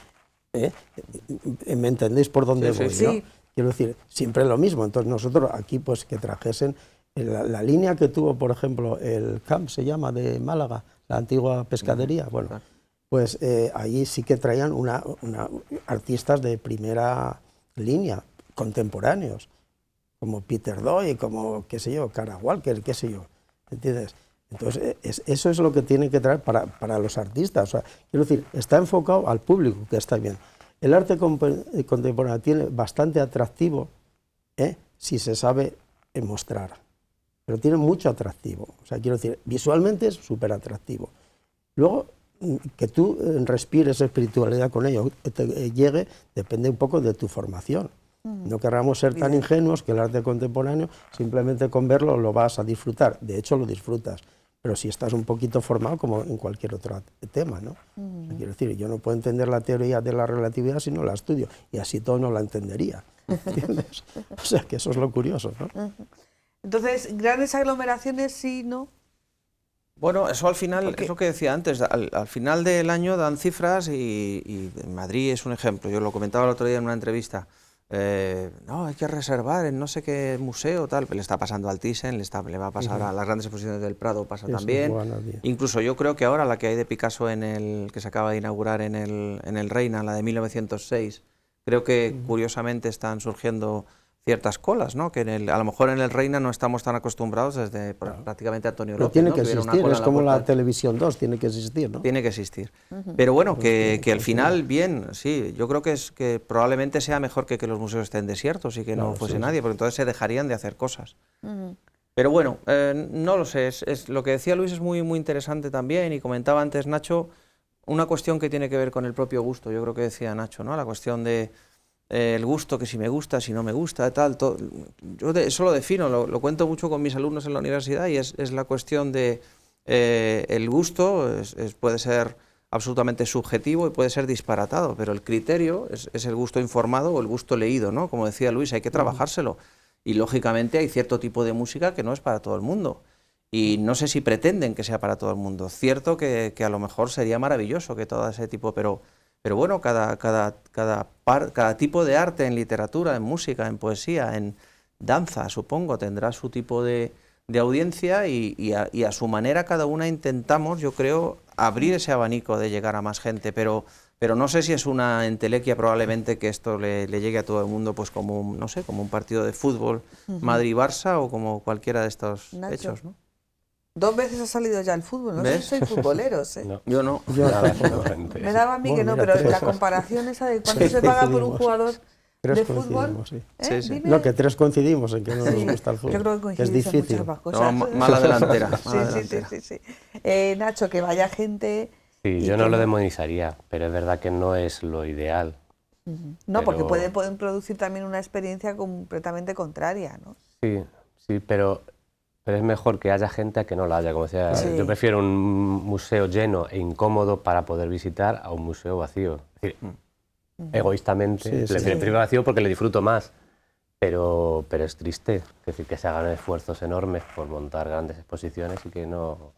¿me entendéis por dónde voy? Sí. ¿No? Quiero decir, siempre lo mismo. Entonces nosotros aquí pues que trajesen la línea que tuvo, por ejemplo, el Camp, se llama, de Málaga, la antigua pescadería, bueno, pues allí sí que traían artistas de primera línea, contemporáneos, como Peter Doig, como, qué sé yo, Cara Walker, qué sé yo, ¿entiendes? Entonces, eso es lo que tiene que traer para los artistas. O sea, quiero decir, está enfocado al público, que está bien. El arte contemporáneo tiene bastante atractivo, si se sabe mostrar, pero tiene mucho atractivo. O sea, quiero decir, visualmente es súper atractivo. Luego, que tú respires espiritualidad con ello, que te llegue, depende un poco de tu formación. No querramos ser tan ingenuos que el arte contemporáneo, simplemente con verlo lo vas a disfrutar. De hecho, lo disfrutas. Pero si estás un poquito formado, como en cualquier otro tema, ¿no? Quiero decir, yo no puedo entender la teoría de la relatividad si no la estudio, y así todo no la entendería, ¿entiendes? O sea, que eso es lo curioso, ¿no? Entonces, grandes aglomeraciones sí, ¿no? Bueno, eso al final, es lo que decía antes, al final del año dan cifras y Madrid es un ejemplo, yo lo comentaba el otro día en una entrevista. No, hay que reservar en no sé qué museo, tal, le está pasando al Thyssen, le va a pasar a las grandes exposiciones del Prado, pasa también. Incluso yo creo que ahora la que hay de Picasso que se acaba de inaugurar en el Reina, la de 1906, creo que curiosamente están surgiendo ciertas colas, ¿no? Que a lo mejor en el Reina no estamos tan acostumbrados desde prácticamente Antonio López. Pero tiene ¿no? que existir, es como la Televisión 2, tiene que existir, ¿no? Tiene que existir. Pero bueno, que al final, bien, sí, yo creo que probablemente sea mejor que los museos estén desiertos y que no fuese nadie, porque entonces se dejarían de hacer cosas. Pero bueno, no lo sé, lo que decía Luis es muy, muy interesante también, y comentaba antes Nacho, una cuestión que tiene que ver con el propio gusto, yo creo que decía Nacho, ¿no? La cuestión de el gusto, que si me gusta, si no me gusta, tal, todo. Yo eso lo defino, lo cuento mucho con mis alumnos en la universidad, y es la cuestión de el gusto puede ser absolutamente subjetivo y puede ser disparatado, pero el criterio es el gusto informado o el gusto leído, ¿no? Como decía Luis, hay que trabajárselo, y lógicamente hay cierto tipo de música que no es para todo el mundo, y no sé si pretenden que sea para todo el mundo. Cierto que a lo mejor sería maravilloso que todo ese tipo, pero bueno, cada tipo de arte, en literatura, en música, en poesía, en danza, supongo, tendrá su tipo de audiencia, y a su manera cada una intentamos, yo creo, abrir ese abanico de llegar a más gente, pero no sé si es una entelequia probablemente que esto le llegue a todo el mundo, pues como, no sé, como un partido de fútbol Madrid-Barça o como cualquiera de estos hechos, ¿no? 2 veces ha salido ya el fútbol, no sé si soy futboleros, ¿eh? No. Yo no. Yo Me daba a mí que no, pero la comparación esa de cuánto se paga por un jugador, Tres de fútbol. coincidimos, sí. Sí, sí. Dime. No, que tres coincidimos en que no Sí, nos gusta el fútbol. yo creo que Es coincidimos en difícil. muchas más cosas. No, mala delantera. Sí, mala sí, sí, delantera. sí, sí. Nacho, que vaya gente... Sí, y yo que no lo demonizaría, pero es verdad que no es lo ideal. No, porque pero- pueden producir también una experiencia completamente contraria, ¿no? Sí, sí, pero es mejor que haya gente a que no la haya. Como decía, Sí. yo prefiero un museo lleno e incómodo para poder visitar a un museo vacío. Es decir, egoístamente, Sí, sí. prefiero vacío porque le disfruto más. Pero es triste, es decir, que se hagan esfuerzos enormes por montar grandes exposiciones y que no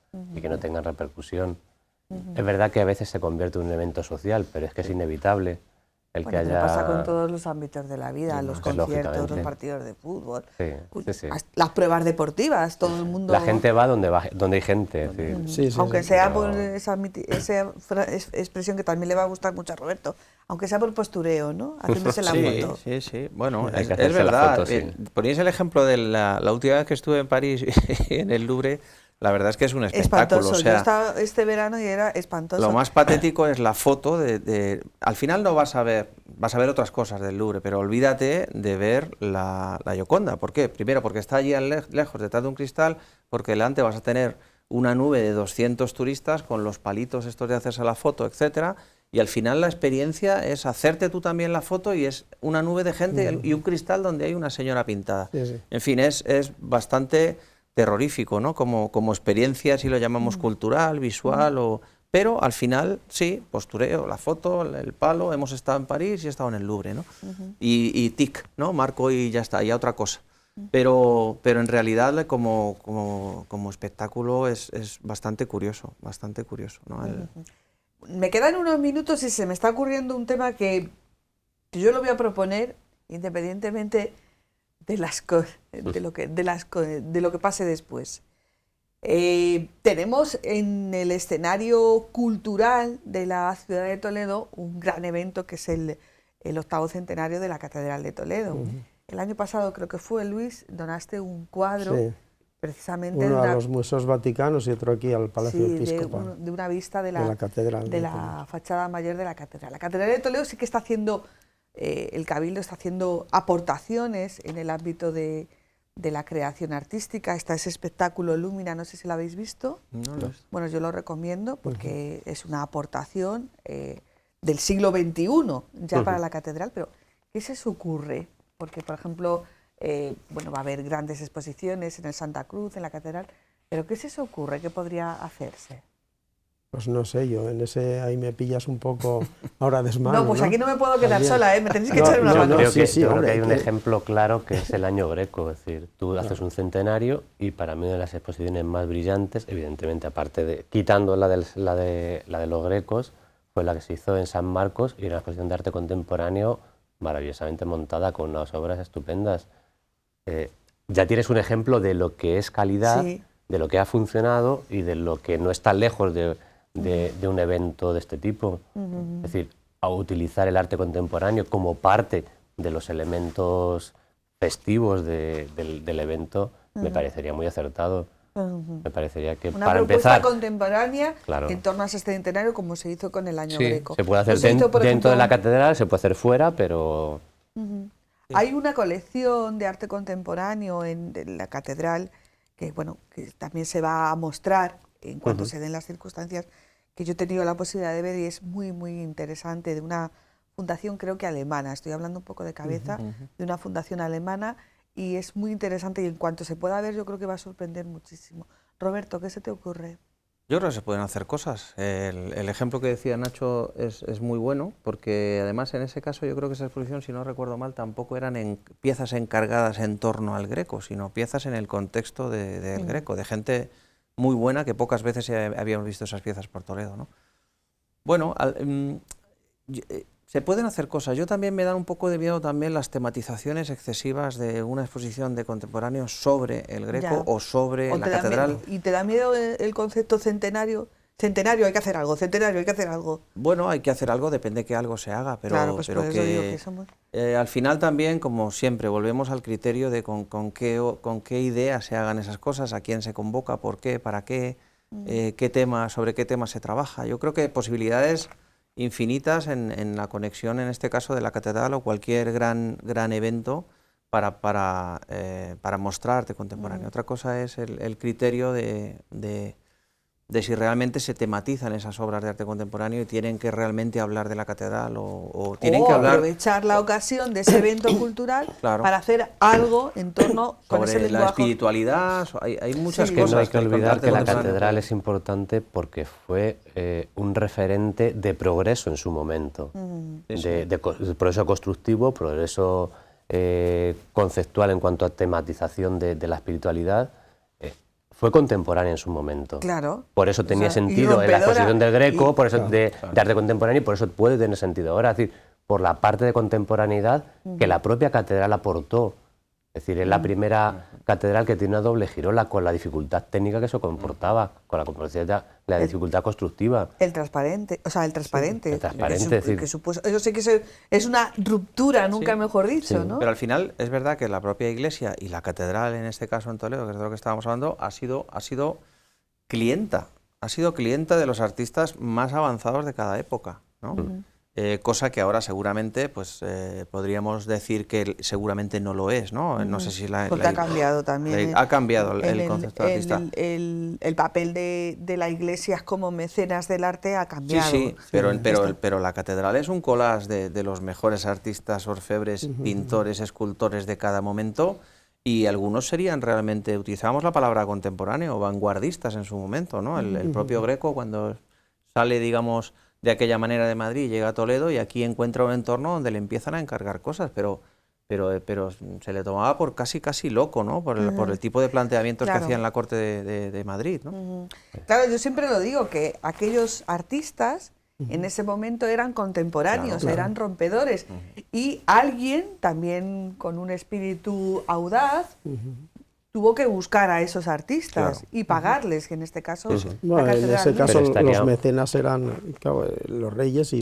tengan repercusión. Es verdad que a veces se convierte en un evento social, pero es que es inevitable el Bueno, que pero haya... pasa con todos los ámbitos de la vida, los pues, conciertos, los lógicamente. partidos de fútbol, Sí. las pruebas deportivas, todo el mundo... La gente va donde hay gente. Es decir, Sí, sí, aunque sí. sea pero- por esa expresión que también le va a gustar mucho a Roberto, aunque sea por postureo, ¿no? Haciéndose la Sí, foto. sí, sí. Bueno, Hay es que hacerse la verdad. foto, sí. Ponéis el ejemplo de la última vez que estuve en París, en el Louvre, la verdad es que es un espectáculo. Espantoso. O sea, Yo estaba este verano y era espantoso. lo más patético es la foto al final no vas a ver otras cosas del Louvre, pero olvídate de ver la Gioconda. ¿Por qué? Primero, porque está allí lejos, detrás de un cristal, porque delante vas a tener una nube de 200 turistas con los palitos estos de hacerse la foto, etcétera, y al final la experiencia es hacerte tú también la foto y es una nube de gente y un cristal donde hay una señora pintada. Sí, sí. En fin, es bastante terrorífico, ¿no? Como experiencia, si lo llamamos cultural, visual, pero al final, sí, postureo, la foto, el palo, hemos estado en París y he estado en el Louvre, ¿no? Y tic, ¿no? Marco y ya está, y a otra cosa. Pero en realidad como espectáculo es bastante curioso, ¿no? Me quedan unos minutos y se me está ocurriendo un tema que yo lo voy a proponer independientemente de lo que pase después. Tenemos en el escenario cultural de la ciudad de Toledo un gran evento que es el 8º centenario de la Catedral de Toledo. El año pasado, creo que fue, Luis, donaste un cuadro Sí. precisamente Uno a los museos vaticanos y otro aquí al Palacio Episcopal. de una vista de la catedral. de la fachada mayor de la catedral. La Catedral de Toledo sí que está haciendo, el Cabildo está haciendo aportaciones en el ámbito de la creación artística. Está ese espectáculo Lumina, no sé si lo habéis visto. No lo es. Bueno, yo lo recomiendo porque es una aportación del siglo XXI ya para la catedral, pero ¿qué se os ocurre? Porque, por ejemplo, bueno, va a haber grandes exposiciones en el Santa Cruz, en la catedral, pero ¿qué se os ocurre que podría hacerse? Pues no sé, yo en ese ahí me pillas un poco ahora desmano. No, pues aquí no me puedo quedar También. sola, me tenéis que No, echar una no, mano. no, Creo sí, que, sí, yo creo hombre, que hay un que- ejemplo claro que es el año Greco, es decir, tú haces un centenario y para mí una de las exposiciones más brillantes, evidentemente aparte de, quitando la de los grecos, fue la que se hizo en San Marcos y era una exposición de arte contemporáneo maravillosamente montada con unas obras estupendas. Ya tienes un ejemplo de lo que es calidad, Sí. de lo que ha funcionado y de lo que no está lejos de un evento de este tipo. Es decir, a utilizar el arte contemporáneo como parte de los elementos festivos del evento me parecería muy acertado. Me parecería que Una para propuesta empezar contemporánea Claro. en torno a ese centenario como se hizo con el año Sí, Greco. se puede hacer Pues se hizo, por dentro de ejemplo, la catedral, se puede hacer fuera, pero hay una colección de arte contemporáneo en la catedral que, bueno, que también se va a mostrar en cuanto se den las circunstancias, que yo he tenido la posibilidad de ver y es muy, muy interesante, de una fundación creo que alemana, estoy hablando un poco de cabeza, de una fundación alemana y es muy interesante y en cuanto se pueda ver yo creo que va a sorprender muchísimo. Roberto, ¿qué se te ocurre? Yo creo que se pueden hacer cosas. El ejemplo que decía Nacho es muy bueno, porque además en ese caso yo creo que esa exposición, si no recuerdo mal, tampoco eran piezas encargadas en torno al Greco, sino piezas en el contexto del Greco, de gente muy buena que pocas veces habíamos visto esas piezas por Toledo, ¿no? Bueno, se pueden hacer cosas. Yo también me dan un poco de miedo también las tematizaciones excesivas de una exposición de contemporáneos sobre el Greco Ya. o sobre ¿O la te da catedral. miedo? ¿Y te da miedo el concepto centenario? Centenario hay que hacer algo, centenario hay que hacer algo. Bueno, hay que hacer algo, depende que algo se haga, pero, Claro, pues pero por eso digo que somos... al final también, como siempre, volvemos al criterio de con qué idea se hagan esas cosas, a quién se convoca, por qué, para qué, sobre qué tema se trabaja. Yo creo que posibilidades infinitas en la conexión, en este caso, de la catedral o cualquier gran evento para mostrar arte contemporáneo. Otra cosa es el criterio de si realmente se tematizan esas obras de arte contemporáneo y tienen que realmente hablar de la catedral o tienen que hablar... aprovechar la ocasión de ese evento cultural Claro. para hacer algo en torno con sobre ese lenguaje. la espiritualidad, hay muchas Que cosas. no hay que olvidar arte que la contemporáneo catedral es importante porque fue un referente de progreso en su momento, de progreso constructivo, progreso conceptual en cuanto a tematización de la espiritualidad. Fue contemporánea en su momento. Claro. Por eso tenía O sea, y sentido en la exposición del Greco, por eso claro, de arte contemporáneo, y por eso puede tener sentido ahora. Es decir, por la parte de contemporaneidad que la propia catedral aportó. Es decir, es la primera catedral que tiene una doble girola con la dificultad técnica que eso comportaba, con la dificultad constructiva. El transparente, o sea, el transparente. el transparente, es decir, Eso sí que es una ruptura, nunca mejor dicho, Sí. ¿no? Pero al final es verdad que la propia iglesia y la catedral, en este caso en Toledo, que es de lo que estábamos hablando, ha sido clienta de los artistas más avanzados de cada época, ¿no? Cosa que ahora seguramente podríamos decir que seguramente no lo es, ¿no? No sé si Porque ha cambiado también. ha cambiado el concepto de artista. El papel de la iglesia como mecenas del arte ha cambiado. Sí, pero la catedral es un collage de los mejores artistas, orfebres, pintores, escultores de cada momento, y algunos serían realmente, utilizábamos la palabra contemporáneo, vanguardistas en su momento, ¿no? El propio Greco, cuando sale, digamos, de aquella manera de Madrid, llega a Toledo y aquí encuentra un entorno donde le empiezan a encargar cosas, pero se le tomaba por casi loco, ¿no? Por el tipo de planteamientos que hacía en la corte de Madrid, ¿no? Claro, yo siempre lo digo, que aquellos artistas en ese momento eran contemporáneos, eran rompedores, y alguien también con un espíritu audaz tuvo que buscar a esos artistas y pagarles, que en este caso Bueno, en ese ¿no? caso estaría... los mecenas eran los reyes y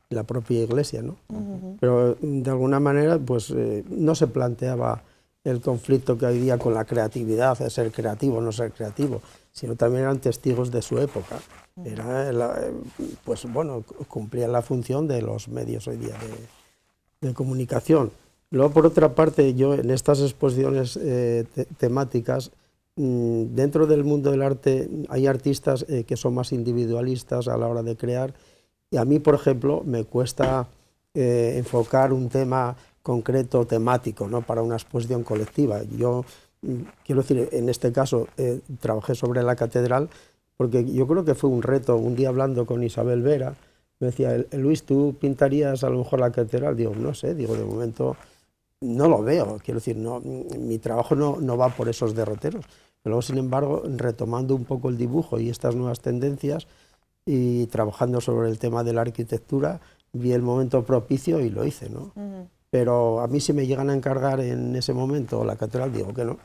la propia iglesia, ¿no? Pero de alguna manera pues no se planteaba el conflicto que hoy día con la creatividad, de ser creativo o no ser creativo, sino también eran testigos de su época. Pues bueno, cumplían la función de los medios hoy día de comunicación. Luego, por otra parte, yo en estas exposiciones temáticas, dentro del mundo del arte hay artistas que son más individualistas a la hora de crear, y a mí, por ejemplo, me cuesta enfocar un tema concreto, temático, ¿no? Para una exposición colectiva. Yo, quiero decir, en este caso, trabajé sobre la catedral, porque yo creo que fue un reto. Un día hablando con Isabel Vera, me decía, Luis, ¿tú pintarías a lo mejor la catedral? Digo, no sé, de momento no lo veo, quiero decir, no, mi trabajo no va por esos derroteros. Pero luego, sin embargo, retomando un poco el dibujo y estas nuevas tendencias y trabajando sobre el tema de la arquitectura, vi el momento propicio y lo hice, ¿no? Pero a mí, si me llegan a encargar en ese momento la catedral, digo que no.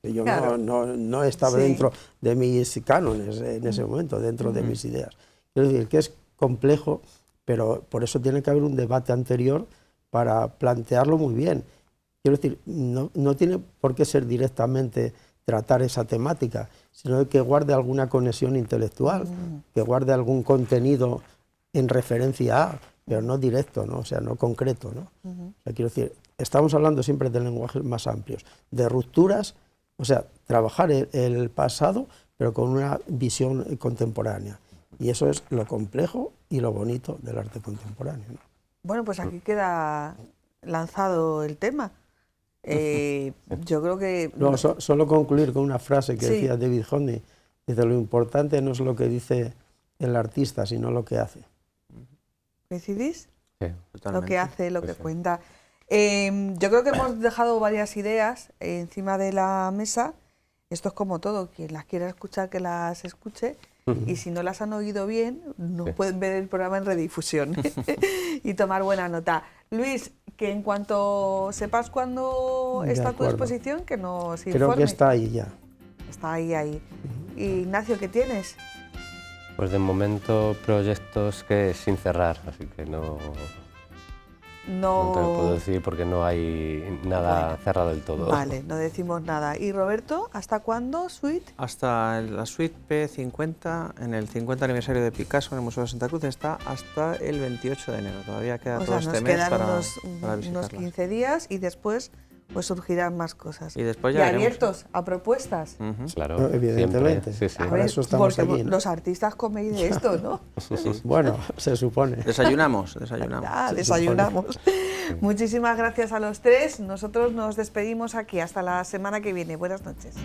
Yo no estaba dentro de mis cánones en ese momento, dentro de mis ideas. Quiero decir que es complejo, pero por eso tiene que haber un debate anterior para plantearlo muy bien. Quiero decir, no tiene por qué ser directamente tratar esa temática, sino que guarde alguna conexión intelectual, que guarde algún contenido en referencia a, pero no directo, ¿no? O sea, no concreto, ¿no? O sea, quiero decir, estamos hablando siempre de lenguajes más amplios, de rupturas, o sea, trabajar el pasado, pero con una visión contemporánea. Y eso es lo complejo y lo bonito del arte contemporáneo, ¿no? Bueno, pues aquí queda lanzado el tema. Yo creo que... No, solo concluir con una frase que decía David Hockney. Dice, lo importante no es lo que dice el artista, sino lo que hace. ¿Coincidís? Sí, lo que hace, lo que cuenta. Yo creo que hemos dejado varias ideas encima de la mesa. Esto es como todo, quien las quiera escuchar, que las escuche. Y si no las han oído bien, no pueden ver el programa en redifusión y tomar buena nota. Luis, que en cuanto sepas cuándo está tu exposición, que nos informe. Creo que está ahí ya. Está ahí. Y Ignacio, ¿qué tienes? Pues de momento proyectos que sin cerrar, así que no... No te lo puedo decir porque no hay nada cerrado del todo. Vale, no decimos nada. ¿Y Roberto, hasta cuándo, suite? Hasta la suite P50, en el 50 aniversario de Picasso en el Museo de Santa Cruz, está hasta el 28 de enero. Todavía queda O todo sea, nos este mes quedan para unos visitarlas. 15 días y después pues surgirán más cosas. Y después y ya veremos. abiertos a propuestas. Ujú. Claro, Evidentemente. siempre, sí, sí. A Para ver, eso estamos porque aquí, ¿no? los artistas coméis de esto, ¿no? Bueno, se supone. Desayunamos. Ah, desayunamos. Muchísimas gracias a los tres. Nosotros nos despedimos aquí. Hasta la semana que viene. Buenas noches.